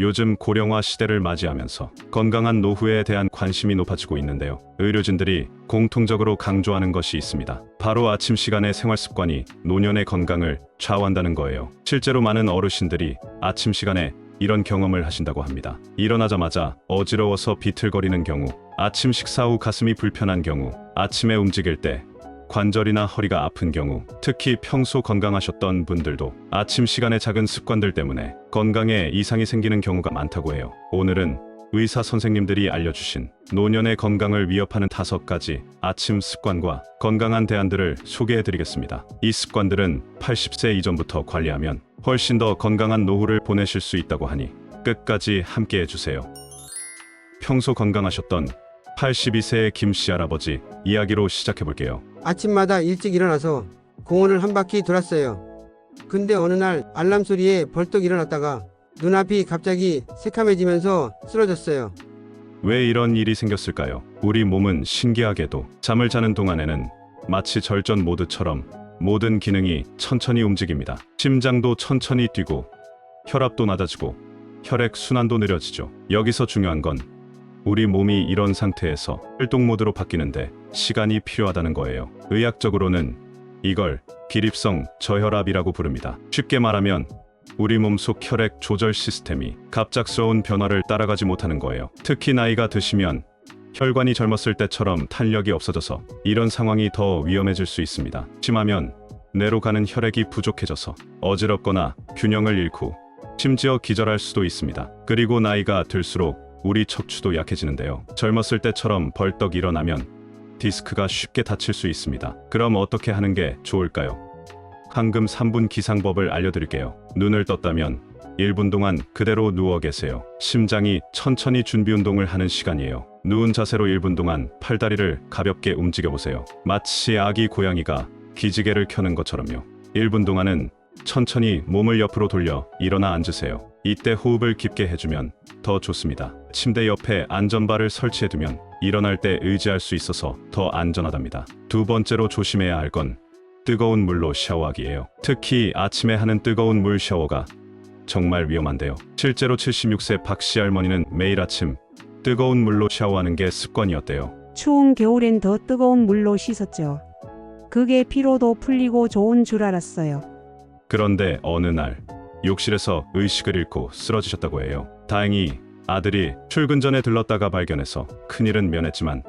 요즘 고령화 시대를 맞이하면서 건강한 노후에 대한 관심이 높아지고 있는데요. 의료진들이 공통적으로 강조하는 것이 있습니다. 바로 아침 시간의 생활 습관이 노년의 건강을 좌우한다는 거예요. 실제로 많은 어르신들이 아침 시간에 이런 경험을 하신다고 합니다. 일어나자마자 어지러워서 비틀거리는 경우, 아침 식사 후 가슴이 불편한 경우, 아침에 움직일 때 관절이나 허리가 아픈 경우, 특히 평소 건강하셨던 분들도 아침 시간의 작은 습관들 때문에 건강에 이상이 생기는 경우가 많다고 해요. 오늘은 의사 선생님들이 알려주신 노년의 건강을 위협하는 5가지 아침 습관과 건강한 대안들을 소개해드리겠습니다. 이 습관들은 80세 이전부터 관리하면 훨씬 더 건강한 노후를 보내실 수 있다고 하니 끝까지 함께해주세요. 평소 건강하셨던 82세의 김씨 할아버지 이야기로 시작해볼게요. 아침마다 일찍 일어나서 공원을 한 바퀴 돌았어요. 근데 어느 날 알람 소리에 벌떡 일어났다가 눈앞이 갑자기 새카매지면서 쓰러졌어요. 왜 이런 일이 생겼을까요? 우리 몸은 신기하게도 잠을 자는 동안에는 마치 절전 모드처럼 모든 기능이 천천히 움직입니다. 심장도 천천히 뛰고 혈압도 낮아지고 혈액 순환도 느려지죠. 여기서 중요한 건 우리 몸이 이런 상태에서 활동 모드로 바뀌는데 시간이 필요하다는 거예요. 의학적으로는 이걸 기립성 저혈압이라고 부릅니다. 쉽게 말하면 우리 몸속 혈액 조절 시스템이 갑작스러운 변화를 따라가지 못하는 거예요. 특히 나이가 드시면 혈관이 젊었을 때처럼 탄력이 없어져서 이런 상황이 더 위험해질 수 있습니다. 심하면 뇌로 가는 혈액이 부족해져서 어지럽거나 균형을 잃고 심지어 기절할 수도 있습니다. 그리고 나이가 들수록 우리 척추도 약해지는데요. 젊었을 때처럼 벌떡 일어나면 디스크가 쉽게 다칠 수 있습니다. 그럼 어떻게 하는 게 좋을까요? 황금 3분 기상법을 알려드릴게요. 눈을 떴다면 1분 동안 그대로 누워 계세요. 심장이 천천히 준비 운동을 하는 시간이에요. 누운 자세로 1분 동안 팔다리를 가볍게 움직여보세요. 마치 아기 고양이가 기지개를 켜는 것처럼요. 1분 동안은 천천히 몸을 옆으로 돌려 일어나 앉으세요. 이때 호흡을 깊게 해주면 더 좋습니다. 침대 옆에 안전바를 설치해두면 일어날 때 의지할 수 있어서 더 안전하답니다. 두 번째로 조심해야 할 건 뜨거운 물로 샤워하기예요. 특히 아침에 하는 뜨거운 물 샤워가 정말 위험한데요. 실제로 76세 박씨 할머니는 매일 아침 뜨거운 물로 샤워하는 게 습관이었대요. 추운 겨울엔 더 뜨거운 물로 씻었죠. 그게 피로도 풀리고 좋은 줄 알았어요. 그런데 어느 날 욕실에서 의식을 잃고 쓰러지셨다고 해요. 다행히 아들이 출근 전에 들렀다가 발견해서 큰일은 면했지만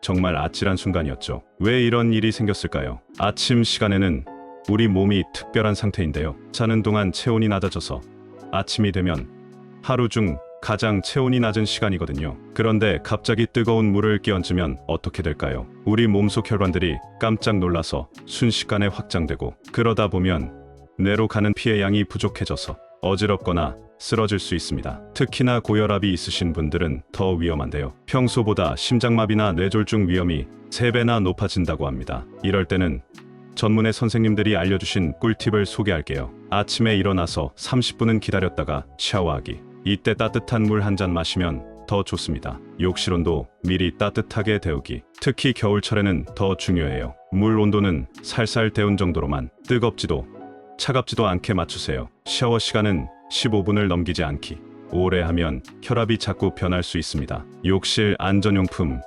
정말 아찔한 순간이었죠. 왜 이런 일이 생겼을까요? 아침 시간에는 우리 몸이 특별한 상태인데요. 자는 동안 체온이 낮아져서 아침이 되면 하루 중 가장 체온이 낮은 시간이거든요. 그런데 갑자기 뜨거운 물을 끼얹으면 어떻게 될까요? 우리 몸속 혈관들이 깜짝 놀라서 순식간에 확장되고 그러다 보면 뇌로 가는 피의 양이 부족해져서 어지럽거나 쓰러질 수 있습니다. 특히나 고혈압이 있으신 분들은 더 위험한데요. 평소보다 심장마비나 뇌졸중 위험이 3배나 높아진다고 합니다. 이럴 때는 전문의 선생님들이 알려주신 꿀팁을 소개할게요. 아침에 일어나서 30분은 기다렸다가 샤워하기. 이때 따뜻한 물 한 잔 마시면 더 좋습니다. 욕실 온도 미리 따뜻하게 데우기. 특히 겨울철에는 더 중요해요. 물 온도는 살살 데운 정도로만 뜨겁지도 차갑지도 않게 맞추세요. 샤워 시간은 15분을 넘기지 않기. 오래 하면 혈압이 자꾸 변할 수 있습니다. 욕실 안전용품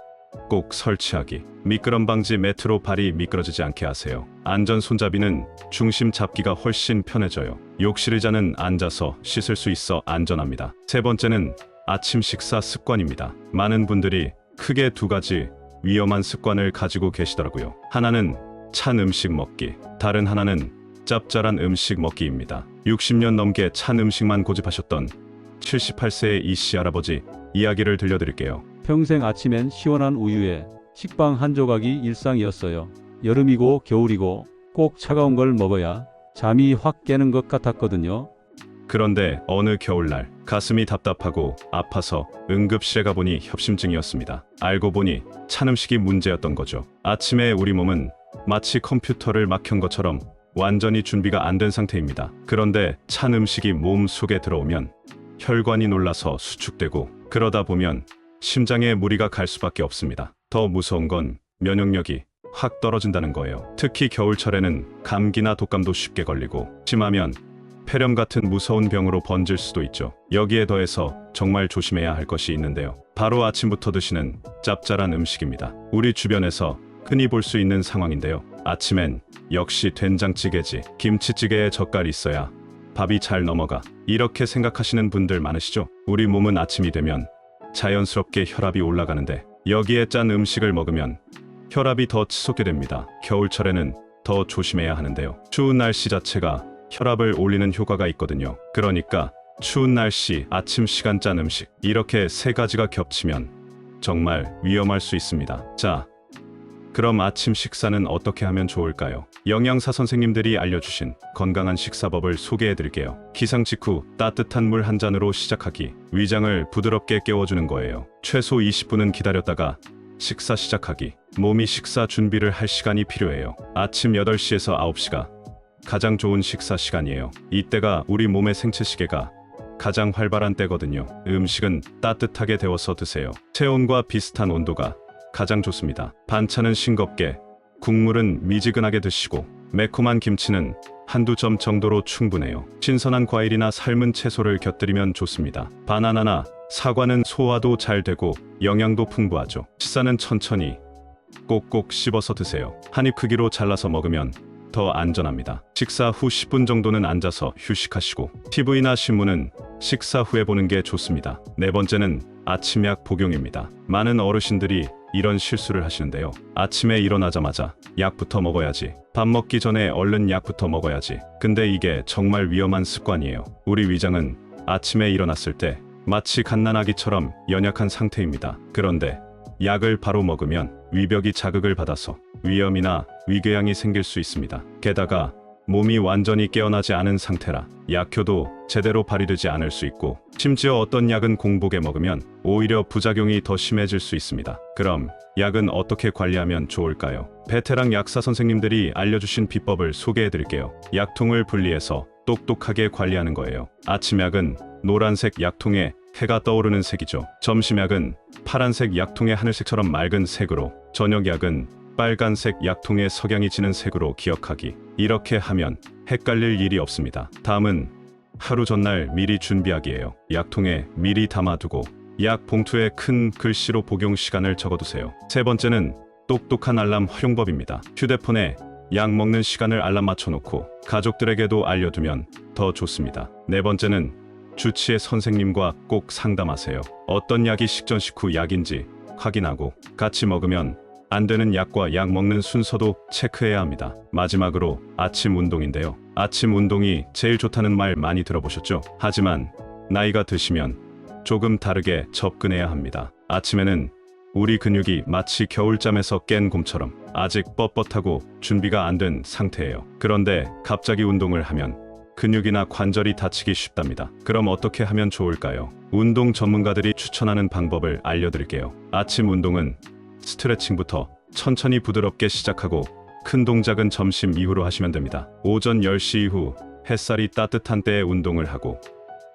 꼭 설치하기. 미끄럼 방지 매트로 발이 미끄러지지 않게 하세요. 안전 손잡이는 중심 잡기가 훨씬 편해져요. 욕실 의자는 앉아서 씻을 수 있어 안전합니다. 세 번째는 아침 식사 습관입니다. 많은 분들이 크게 2가지 위험한 습관을 가지고 계시더라고요. 하나는 찬 음식 먹기, 다른 하나는 짭짤한 음식 먹기입니다. 60년 넘게 찬 음식만 고집하셨던 78세의 이씨 할아버지 이야기를 들려드릴게요. 평생 아침엔 시원한 우유에 식빵 한 조각이 일상이었어요. 여름이고 겨울이고 꼭 차가운 걸 먹어야 잠이 확 깨는 것 같았거든요. 그런데 어느 겨울날 가슴이 답답하고 아파서 응급실에 가보니 협심증이었습니다. 알고 보니 찬 음식이 문제였던 거죠. 아침에 우리 몸은 마치 컴퓨터를 막 켠 것처럼 완전히 준비가 안 된 상태입니다. 그런데 찬 음식이 몸 속에 들어오면 혈관이 놀라서 수축되고 그러다 보면 심장에 무리가 갈 수밖에 없습니다. 더 무서운 건 면역력이 확 떨어진다는 거예요. 특히 겨울철에는 감기나 독감도 쉽게 걸리고 심하면 폐렴 같은 무서운 병으로 번질 수도 있죠. 여기에 더해서 정말 조심해야 할 것이 있는데요. 바로 아침부터 드시는 짭짤한 음식입니다. 우리 주변에서 흔히 볼 수 있는 상황인데요. 아침엔 역시 된장찌개지, 김치찌개에 젓갈 있어야 밥이 잘 넘어가, 이렇게 생각하시는 분들 많으시죠? 우리 몸은 아침이 되면 자연스럽게 혈압이 올라가는데 여기에 짠 음식을 먹으면 혈압이 더 치솟게 됩니다. 겨울철에는 더 조심해야 하는데요. 추운 날씨 자체가 혈압을 올리는 효과가 있거든요. 그러니까 추운 날씨, 아침 시간 짠 음식, 이렇게 세 가지가 겹치면 정말 위험할 수 있습니다. 자, 그럼 아침 식사는 어떻게 하면 좋을까요? 영양사 선생님들이 알려주신 건강한 식사법을 소개해드릴게요. 기상 직후 따뜻한 물 한 잔으로 시작하기. 위장을 부드럽게 깨워주는 거예요. 최소 20분은 기다렸다가 식사 시작하기. 몸이 식사 준비를 할 시간이 필요해요. 아침 8시에서 9시가 가장 좋은 식사 시간이에요. 이때가 우리 몸의 생체 시계가 가장 활발한 때거든요. 음식은 따뜻하게 데워서 드세요. 체온과 비슷한 온도가 가장 좋습니다. 반찬은 싱겁게, 국물은 미지근하게 드시고 매콤한 김치는 한두 점 정도로 충분해요. 신선한 과일이나 삶은 채소를 곁들이면 좋습니다. 바나나나 사과는 소화도 잘 되고 영양도 풍부하죠. 식사는 천천히 꼭꼭 씹어서 드세요. 한 입 크기로 잘라서 먹으면 더 안전합니다. 식사 후 10분 정도는 앉아서 휴식하시고 TV나 신문은 식사 후에 보는 게 좋습니다. 네 번째는 아침약 복용입니다. 많은 어르신들이 이런 실수를 하시는데요. 아침에 일어나자마자 약부터 먹어야지, 밥 먹기 전에 얼른 약부터 먹어야지. 근데 이게 정말 위험한 습관이에요. 우리 위장은 아침에 일어났을 때 마치 갓난아기처럼 연약한 상태입니다. 그런데 약을 바로 먹으면 위벽이 자극을 받아서 위염이나 위궤양이 생길 수 있습니다. 게다가 몸이 완전히 깨어나지 않은 상태라 약효도 제대로 발휘되지 않을 수 있고, 심지어 어떤 약은 공복에 먹으면 오히려 부작용이 더 심해질 수 있습니다. 그럼 약은 어떻게 관리하면 좋을까요? 베테랑 약사 선생님들이 알려주신 비법을 소개해드릴게요. 약통을 분리해서 똑똑하게 관리하는 거예요. 아침약은 노란색 약통에 해가 떠오르는 색이죠. 점심약은 파란색 약통의 하늘색처럼 맑은 색으로, 저녁약은 빨간색 약통의 석양이 지는 색으로 기억하기. 이렇게 하면 헷갈릴 일이 없습니다. 다음은 하루 전날 미리 준비하기예요. 약통에 미리 담아두고 약 봉투에 큰 글씨로 복용 시간을 적어두세요. 세 번째는 똑똑한 알람 활용법입니다. 휴대폰에 약 먹는 시간을 알람 맞춰놓고 가족들에게도 알려두면 더 좋습니다. 네 번째는 주치의 선생님과 꼭 상담하세요. 어떤 약이 식전 식후 약인지 확인하고 같이 먹으면 안 되는 약과 약 먹는 순서도 체크해야 합니다. 마지막으로 아침 운동인데요. 아침 운동이 제일 좋다는 말 많이 들어보셨죠? 하지만 나이가 드시면 조금 다르게 접근해야 합니다. 아침에는 우리 근육이 마치 겨울잠에서 깬 곰처럼 아직 뻣뻣하고 준비가 안 된 상태예요. 그런데 갑자기 운동을 하면 근육이나 관절이 다치기 쉽답니다. 그럼 어떻게 하면 좋을까요? 운동 전문가들이 추천하는 방법을 알려드릴게요. 아침 운동은 스트레칭부터 천천히 부드럽게 시작하고 큰 동작은 점심 이후로 하시면 됩니다. 오전 10시 이후 햇살이 따뜻한 때에 운동을 하고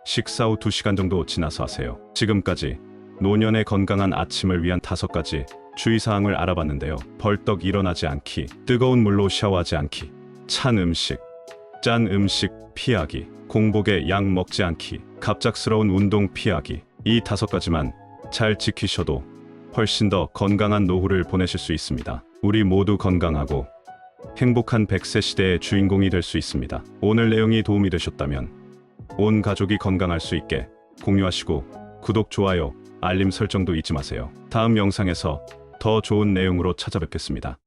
식사 후 2시간 정도 지나서 하세요. 지금까지 노년의 건강한 아침을 위한 5가지 주의사항을 알아봤는데요. 벌떡 일어나지 않기, 뜨거운 물로 샤워하지 않기, 찬 음식, 짠 음식 피하기, 공복에 약 먹지 않기, 갑작스러운 운동 피하기. 이 5가지만 잘 지키셔도 훨씬 더 건강한 노후를 보내실 수 있습니다. 우리 모두 건강하고 행복한 100세 시대의 주인공이 될 수 있습니다. 오늘 내용이 도움이 되셨다면 온 가족이 건강할 수 있게 공유하시고 구독, 좋아요, 알림 설정도 잊지 마세요. 다음 영상에서 더 좋은 내용으로 찾아뵙겠습니다.